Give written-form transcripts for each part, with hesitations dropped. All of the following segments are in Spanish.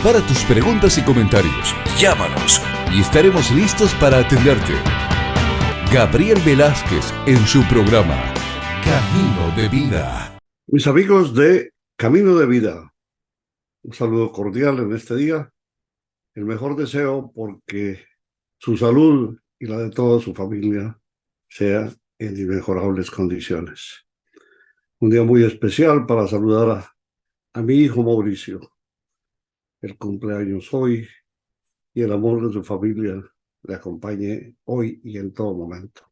Prepara tus preguntas y comentarios. Llámanos y estaremos listos para atenderte. Gabriel Velázquez en su programa Camino de Vida. Mis amigos de Camino de Vida, un saludo cordial en este día. El mejor deseo porque su salud y la de toda su familia sea en inmejorables condiciones. Un día muy especial para saludar a mi hijo Mauricio. El cumpleaños hoy y el amor de su familia le acompañe hoy y en todo momento.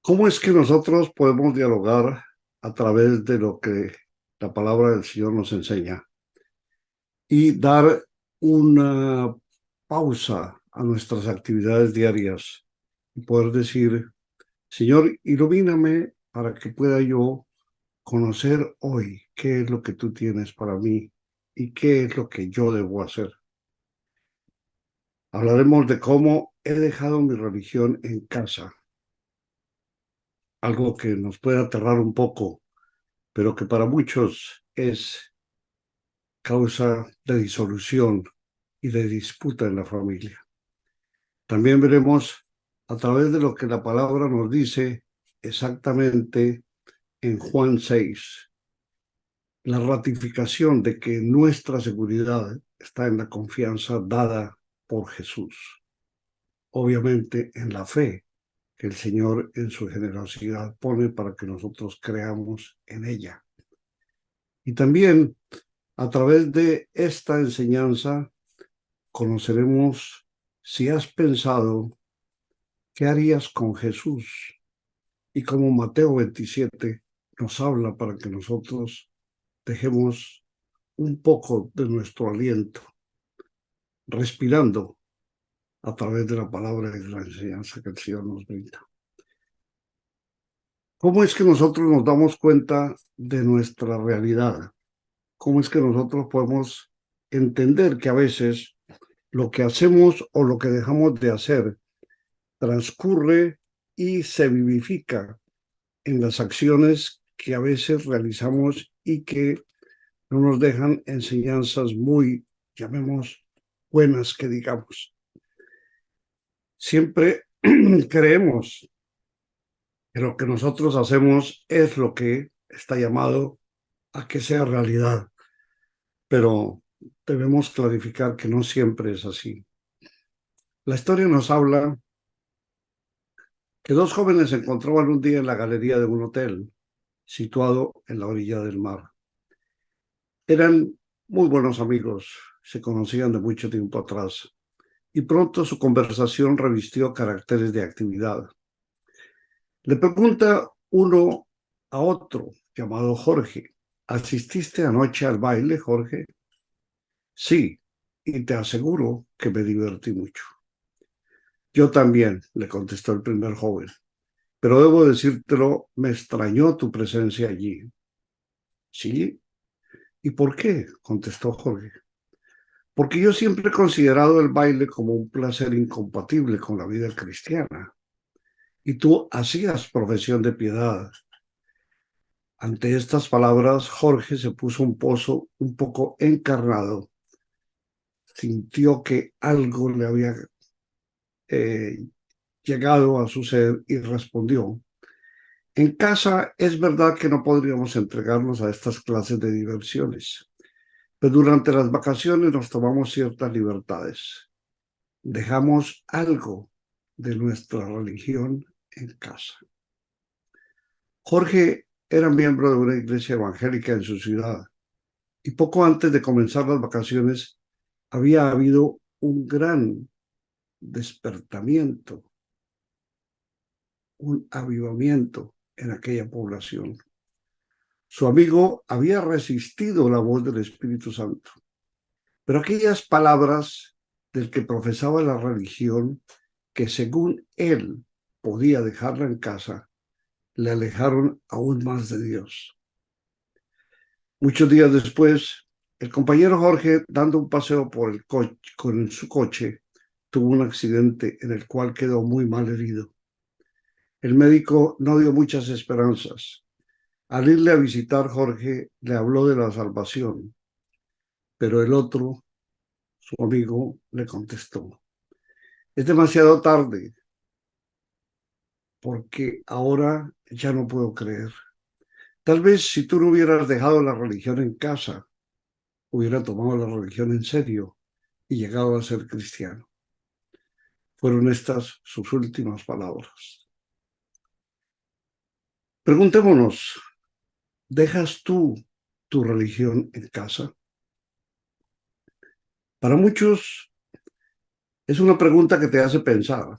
¿Cómo es que nosotros podemos dialogar a través de lo que la palabra del Señor nos enseña y dar una pausa a nuestras actividades diarias y poder decir, Señor, ilumíname para que pueda yo conocer hoy qué es lo que tú tienes para mí y qué es lo que yo debo hacer? Hablaremos de cómo he dejado mi religión en casa, algo que nos puede aterrar un poco, pero que para muchos es causa de disolución y de disputa en la familia. También veremos a través de lo que la palabra nos dice exactamente en Juan 6, la ratificación de que nuestra seguridad está en la confianza dada por Jesús. Obviamente en la fe que el Señor en su generosidad pone para que nosotros creamos en ella. Y también a través de esta enseñanza conoceremos si has pensado qué harías con Jesús y como Mateo 27 nos habla para que nosotros dejemos un poco de nuestro aliento respirando a través de la palabra y de la enseñanza que el Señor nos brinda. ¿Cómo es que nosotros nos damos cuenta de nuestra realidad? ¿Cómo es que nosotros podemos entender que a veces lo que hacemos o lo que dejamos de hacer transcurre y se vivifica en las acciones que a veces realizamos y que no nos dejan enseñanzas muy, llamemos, buenas que digamos? Siempre creemos que lo que nosotros hacemos es lo que está llamado a que sea realidad, pero debemos clarificar que no siempre es así. La historia nos habla que dos jóvenes se encontraban un día en la galería de un hotel situado en la orilla del mar. Eran muy buenos amigos, se conocían de mucho tiempo atrás y pronto su conversación revistió caracteres de actividad. Le pregunta uno a otro, llamado Jorge, ¿asististe anoche al baile, Jorge? Sí, y te aseguro que me divertí mucho. Yo también, le contestó el primer joven, pero debo decírtelo, me extrañó tu presencia allí. ¿Sí? ¿Y por qué? Contestó Jorge. Porque yo siempre he considerado el baile como un placer incompatible con la vida cristiana. Y tú hacías profesión de piedad. Ante estas palabras, Jorge se puso un poco encarnado. Sintió que algo le había llegado a su ser y respondió: en casa es verdad que no podríamos entregarnos a estas clases de diversiones, pero durante las vacaciones nos tomamos ciertas libertades. Dejamos algo de nuestra religión en casa. Jorge era miembro de una iglesia evangélica en su ciudad y poco antes de comenzar las vacaciones había habido un gran despertamiento, un avivamiento en aquella población. Su amigo había resistido la voz del Espíritu Santo, pero aquellas palabras del que profesaba la religión, que según él podía dejarla en casa, le alejaron aún más de Dios. Muchos días después, el compañero Jorge, dando un paseo por el coche, con su coche, tuvo un accidente en el cual quedó muy mal herido. El médico no dio muchas esperanzas. Al irle a visitar, Jorge le habló de la salvación. Pero el otro, su amigo, le contestó: es demasiado tarde, porque ahora ya no puedo creer. Tal vez si tú no hubieras dejado la religión en casa, hubiera tomado la religión en serio y llegado a ser cristiano. Fueron estas sus últimas palabras. Preguntémonos, ¿dejas tú tu religión en casa? Para muchos es una pregunta que te hace pensar.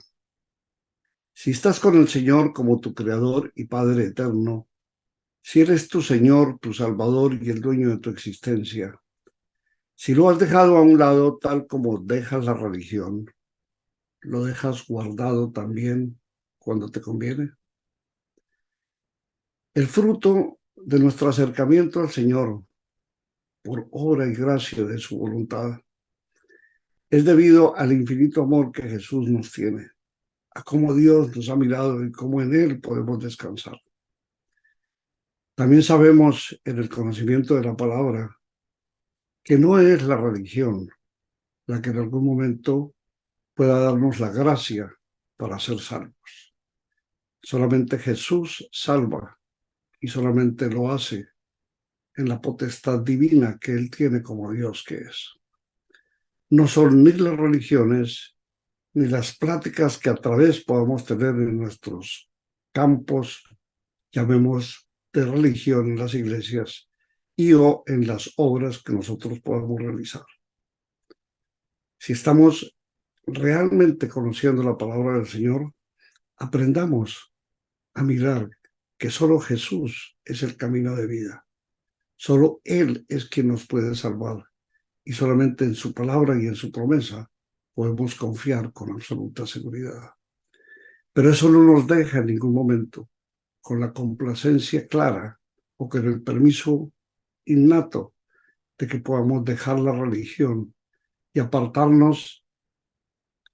Si estás con el Señor como tu Creador y Padre eterno, si eres tu Señor, tu Salvador y el dueño de tu existencia, si lo has dejado a un lado tal como dejas la religión, ¿lo dejas guardado también cuando te conviene? El fruto de nuestro acercamiento al Señor por obra y gracia de su voluntad es debido al infinito amor que Jesús nos tiene, a cómo Dios nos ha mirado y cómo en Él podemos descansar. También sabemos en el conocimiento de la palabra que no es la religión la que en algún momento pueda darnos la gracia para ser salvos. Solamente Jesús salva y solamente lo hace en la potestad divina que Él tiene como Dios que es. No son ni las religiones ni las pláticas que a través podamos tener en nuestros campos, llamemos de religión en las iglesias, y o en las obras que nosotros podamos realizar. Si estamos realmente conociendo la palabra del Señor, aprendamos a mirar que solo Jesús es el camino de vida. Solo Él es quien nos puede salvar y solamente en su palabra y en su promesa podemos confiar con absoluta seguridad. Pero eso no nos deja en ningún momento con la complacencia clara o con el permiso innato de que podamos dejar la religión y apartarnos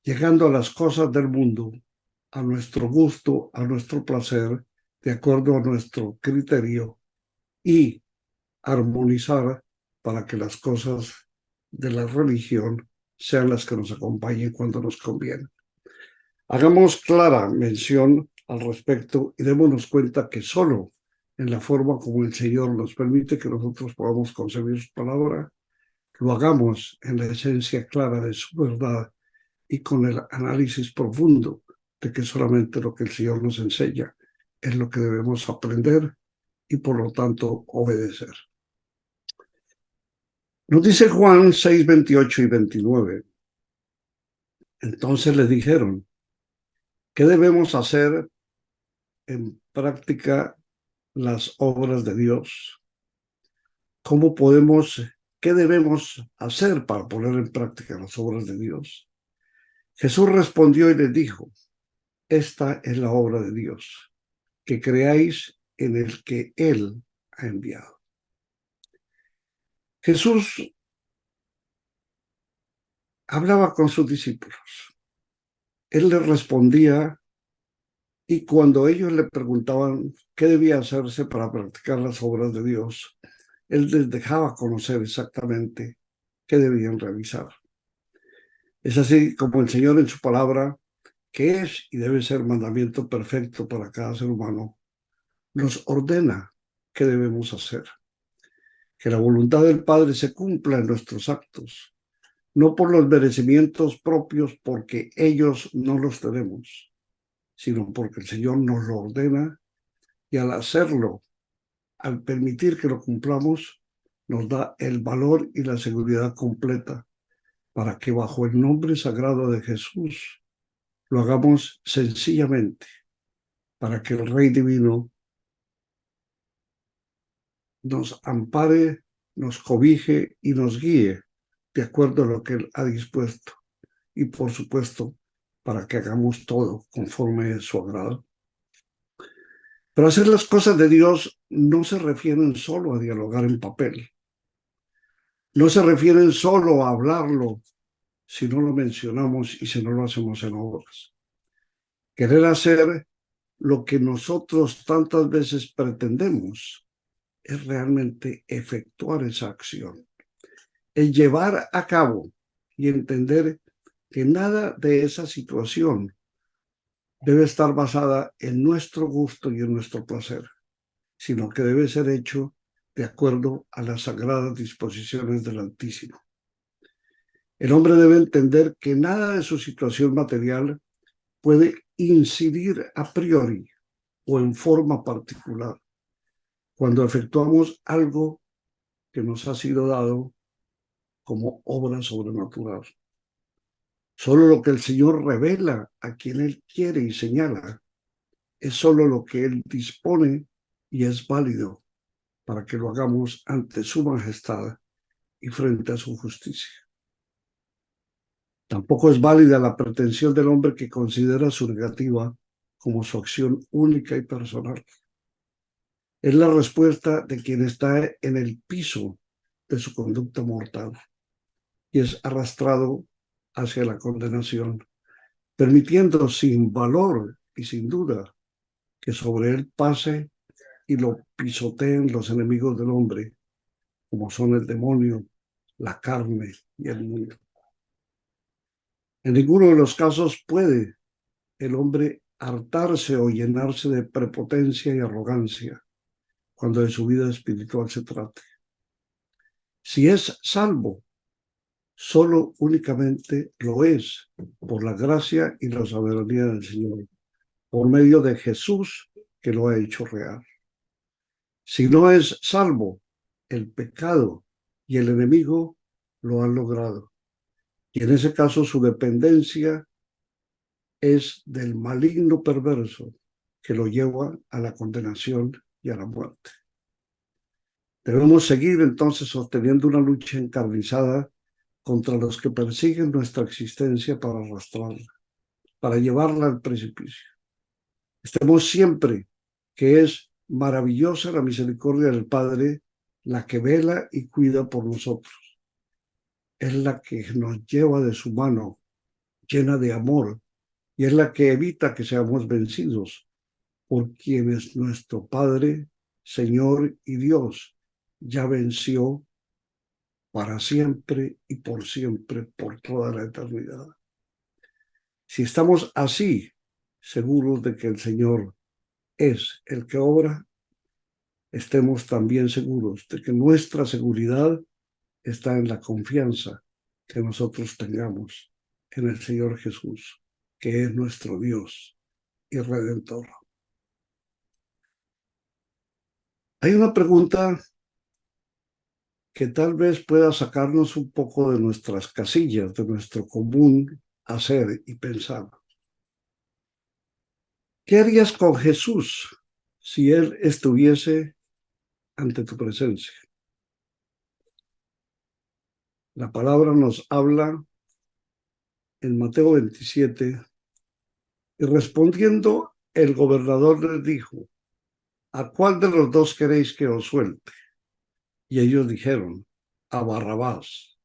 llegando a las cosas del mundo a nuestro gusto, a nuestro placer, de acuerdo a nuestro criterio y armonizar para que las cosas de la religión sean las que nos acompañen cuando nos conviene. Hagamos clara mención al respecto y démonos cuenta que solo en la forma como el Señor nos permite que nosotros podamos concebir su palabra, lo hagamos en la esencia clara de su verdad y con el análisis profundo de que solamente lo que el Señor nos enseña es lo que debemos aprender y por lo tanto obedecer. Nos dice Juan 6, 28 y 29. Entonces le dijeron: ¿qué debemos hacer en práctica las obras de Dios? ¿Cómo podemos, qué debemos hacer para poner en práctica las obras de Dios? Jesús respondió y les dijo: esta es la obra de Dios, que creáis en el que Él ha enviado. Jesús hablaba con sus discípulos. Él les respondía y cuando ellos le preguntaban qué debía hacerse para practicar las obras de Dios, Él les dejaba conocer exactamente qué debían realizar. Es así como el Señor en su palabra, que es y debe ser mandamiento perfecto para cada ser humano, nos ordena qué debemos hacer. Que la voluntad del Padre se cumpla en nuestros actos, no por los merecimientos propios, porque ellos no los tenemos, sino porque el Señor nos lo ordena y al hacerlo, al permitir que lo cumplamos, nos da el valor y la seguridad completa para que bajo el nombre sagrado de Jesús lo hagamos sencillamente, para que el Rey Divino nos ampare, nos cobije y nos guíe de acuerdo a lo que Él ha dispuesto. Y por supuesto, para que hagamos todo conforme a su agrado. Pero hacer las cosas de Dios no se refieren solo a dialogar en papel. No se refieren solo a hablarlo si no lo mencionamos y si no lo hacemos en obras. Querer hacer lo que nosotros tantas veces pretendemos es realmente efectuar esa acción. el llevar a cabo y entender que nada de esa situación debe estar basada en nuestro gusto y en nuestro placer, sino que debe ser hecho de acuerdo a las sagradas disposiciones del Altísimo. El hombre debe entender que nada de su situación material puede incidir a priori o en forma particular cuando efectuamos algo que nos ha sido dado como obra sobrenatural. Solo lo que el Señor revela a quien Él quiere y señala es solo lo que Él dispone y es válido para que lo hagamos ante su majestad y frente a su justicia. Tampoco es válida la pretensión del hombre que considera su negativa como su acción única y personal. Es la respuesta de quien está en el piso de su conducta mortal y es arrastrado hacia la condenación, permitiendo sin valor y sin duda que sobre él pase y lo pisoteen los enemigos del hombre, como son el demonio, la carne y el mundo. En ninguno de los casos puede el hombre hartarse o llenarse de prepotencia y arrogancia cuando de su vida espiritual se trate. Si es salvo, solo únicamente lo es por la gracia y la soberanía del Señor, por medio de Jesús que lo ha hecho real. Si no es salvo, el pecado y el enemigo lo han logrado. Y en ese caso su dependencia es del maligno perverso que lo lleva a la condenación y a la muerte. Debemos seguir entonces sosteniendo una lucha encarnizada contra los que persiguen nuestra existencia para arrastrarla, para llevarla al precipicio. Estemos siempre que es maravillosa la misericordia del Padre, la que vela y cuida por nosotros. Es la que nos lleva de su mano, llena de amor, y es la que evita que seamos vencidos por quien es nuestro Padre, Señor y Dios. Ya venció para siempre y por siempre, por toda la eternidad. Si estamos así, seguros de que el Señor es el que obra, estemos también seguros de que nuestra seguridad está en la confianza que nosotros tengamos en el Señor Jesús, que es nuestro Dios y Redentor. Hay una pregunta que tal vez pueda sacarnos un poco de nuestras casillas, de nuestro común hacer y pensar. ¿Qué harías con Jesús si Él estuviese ante tu presencia? La palabra nos habla en Mateo 27, y respondiendo el gobernador les dijo: ¿a cuál de los dos queréis que os suelte? Y ellos dijeron: a Barrabás.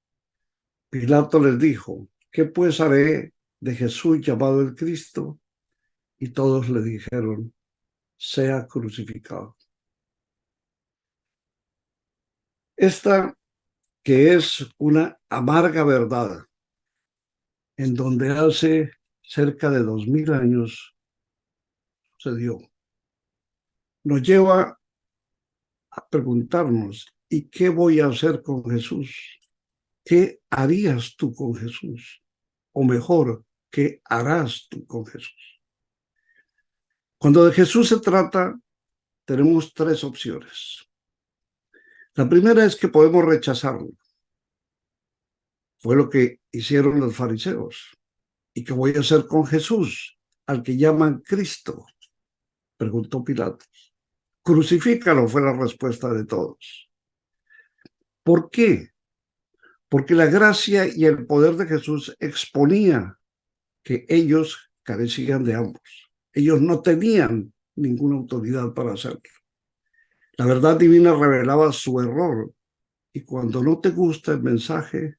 Pilato les dijo: ¿qué pues haré de Jesús llamado el Cristo? Y todos le dijeron: sea crucificado. Esta que es una amarga verdad, en donde hace cerca de 2000 años se dio, nos lleva a preguntarnos: ¿y qué voy a hacer con Jesús? ¿Qué harías tú con Jesús? O mejor, ¿qué harás tú con Jesús? Cuando de Jesús se trata, tenemos tres opciones. La primera es que podemos rechazarlo. Fue lo que hicieron los fariseos. ¿Y qué voy a hacer con Jesús, al que llaman Cristo?, preguntó Pilato. Crucifícalo, fue la respuesta de todos. ¿Por qué? Porque la gracia y el poder de Jesús exponía que ellos carecían de ambos. Ellos no tenían ninguna autoridad para hacerlo. La verdad divina revelaba su error, y cuando no te gusta el mensaje,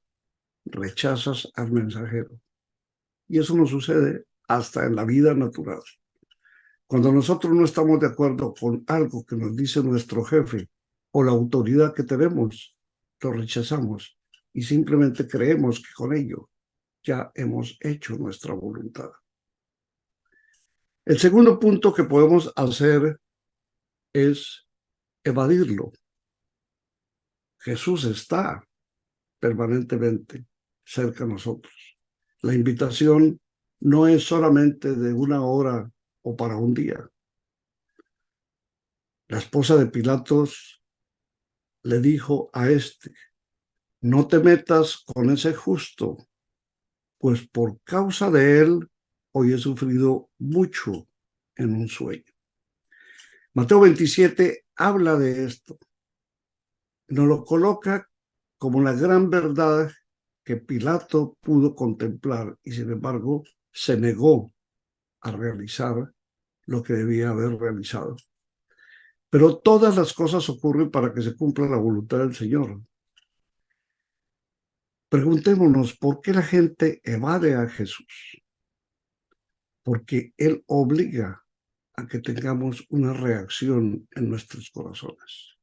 rechazas al mensajero. Y eso nos sucede hasta en la vida natural. Cuando nosotros no estamos de acuerdo con algo que nos dice nuestro jefe o la autoridad que tenemos, lo rechazamos y simplemente creemos que con ello ya hemos hecho nuestra voluntad. El segundo punto que podemos hacer es evadirlo. Jesús está permanentemente cerca de nosotros. La invitación no es solamente de una hora o para un día. La esposa de Pilatos le dijo a este: no te metas con ese justo, pues por causa de él hoy he sufrido mucho en un sueño. Mateo 27 habla de esto. Nos lo coloca como la gran verdad que Pilato pudo contemplar y sin embargo se negó a realizar lo que debía haber realizado. Pero todas las cosas ocurren para que se cumpla la voluntad del Señor. Preguntémonos, ¿por qué la gente evade a Jesús? Porque Él obliga a que tengamos una reacción en nuestros corazones.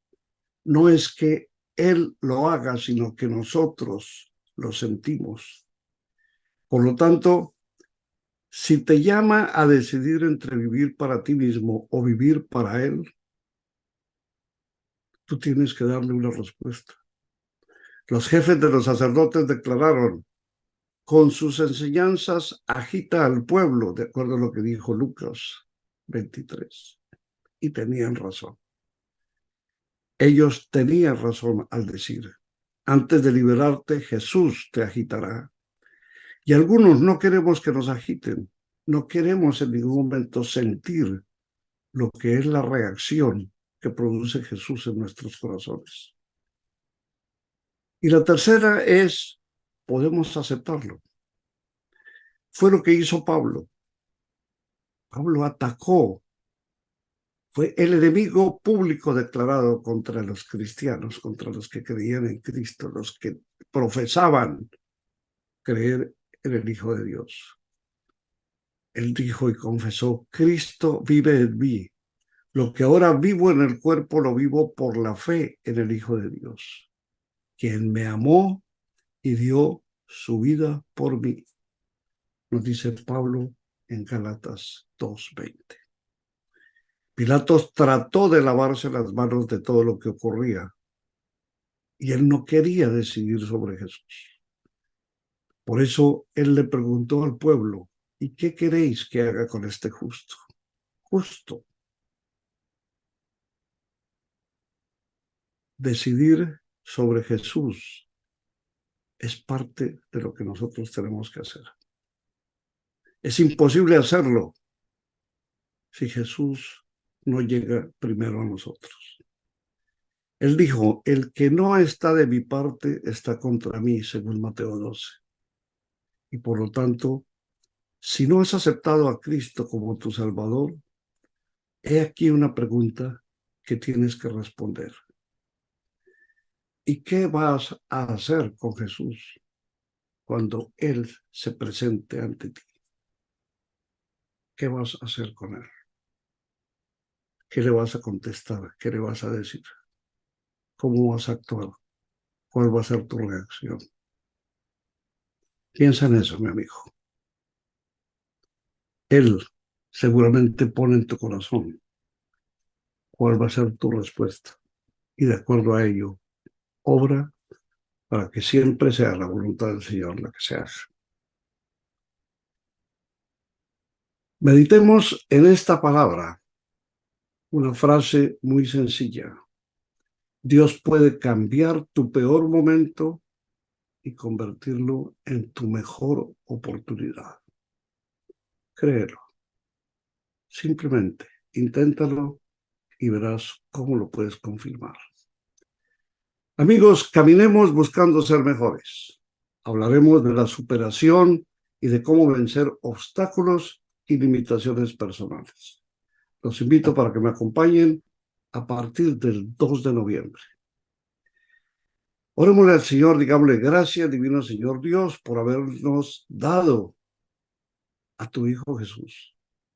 No es que Él lo haga, sino que nosotros lo sentimos. Por lo tanto, si te llama a decidir entre vivir para ti mismo o vivir para Él, tú tienes que darle una respuesta. Los jefes de los sacerdotes declararon: con sus enseñanzas agita al pueblo, de acuerdo a lo que dijo Lucas 23. Y tenían razón. Ellos tenían razón al decir: antes de liberarte, Jesús te agitará. Y algunos no queremos que nos agiten, no queremos en ningún momento sentir lo que es la reacción que produce Jesús en nuestros corazones. Y la tercera es: podemos aceptarlo. Fue lo que hizo Pablo. Pablo atacó, fue el enemigo público declarado contra los cristianos, contra los que creían en Cristo, los que profesaban creer en el Hijo de Dios. Él dijo y confesó: Cristo vive en mí. Lo que ahora vivo en el cuerpo lo vivo por la fe en el Hijo de Dios, quien me amó y dio su vida por mí. Nos dice Pablo en Gálatas 2:20. Pilatos trató de lavarse las manos de todo lo que ocurría y él no quería decidir sobre Jesús. Por eso él le preguntó al pueblo: ¿y qué queréis que haga con este justo? Justo. Decidir sobre Jesús es parte de lo que nosotros tenemos que hacer. Es imposible hacerlo si Jesús no llega primero a nosotros. Él dijo: el que no está de mi parte está contra mí, según Mateo 12. Y por lo tanto, si no has aceptado a Cristo como tu Salvador, he aquí una pregunta que tienes que responder. ¿Y qué vas a hacer con Jesús cuando Él se presente ante ti? ¿Qué vas a hacer con Él? ¿Qué le vas a contestar? ¿Qué le vas a decir? ¿Cómo vas a actuar? ¿Cuál va a ser tu reacción? Piensa en eso, mi amigo. Él seguramente pone en tu corazón cuál va a ser tu respuesta. Y de acuerdo a ello, obra para que siempre sea la voluntad del Señor la que se hace. Meditemos en esta palabra, una frase muy sencilla. Dios puede cambiar tu peor momento y convertirlo en tu mejor oportunidad. Créelo. Simplemente inténtalo y verás cómo lo puedes confirmar. Amigos, caminemos buscando ser mejores. Hablaremos de la superación y de cómo vencer obstáculos y limitaciones personales. Los invito para que me acompañen a partir del 2 de noviembre. Orémosle al Señor, digámosle: gracias, divino Señor Dios, por habernos dado a tu Hijo Jesús,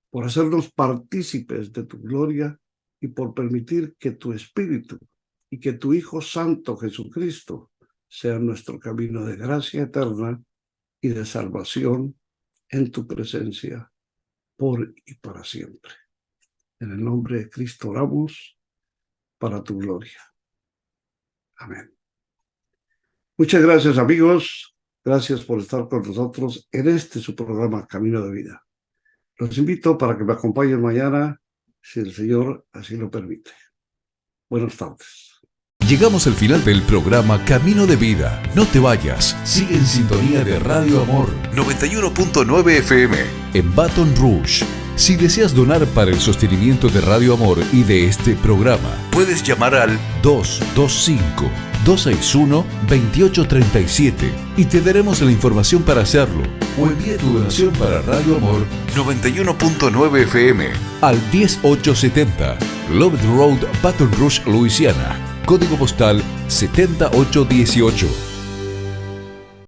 por hacernos partícipes de tu gloria y por permitir que tu Espíritu y que tu Hijo Santo Jesucristo sea nuestro camino de gracia eterna y de salvación en tu presencia, por y para siempre. En el nombre de Cristo oramos, para tu gloria. Amén. Muchas gracias, amigos. Gracias por estar con nosotros en su programa Camino de Vida. Los invito para que me acompañen mañana, si el Señor así lo permite. Buenas tardes. Llegamos al final del programa Camino de Vida. No te vayas. Sigue en sintonía de Radio Amor 91.9 FM en Baton Rouge. Si deseas donar para el sostenimiento de Radio Amor y de este programa, puedes llamar al 225-261-2837 y te daremos la información para hacerlo. O envía tu donación para Radio Amor 91.9 FM al 10870 Lovett Road, Baton Rouge, Luisiana. Código postal 7818.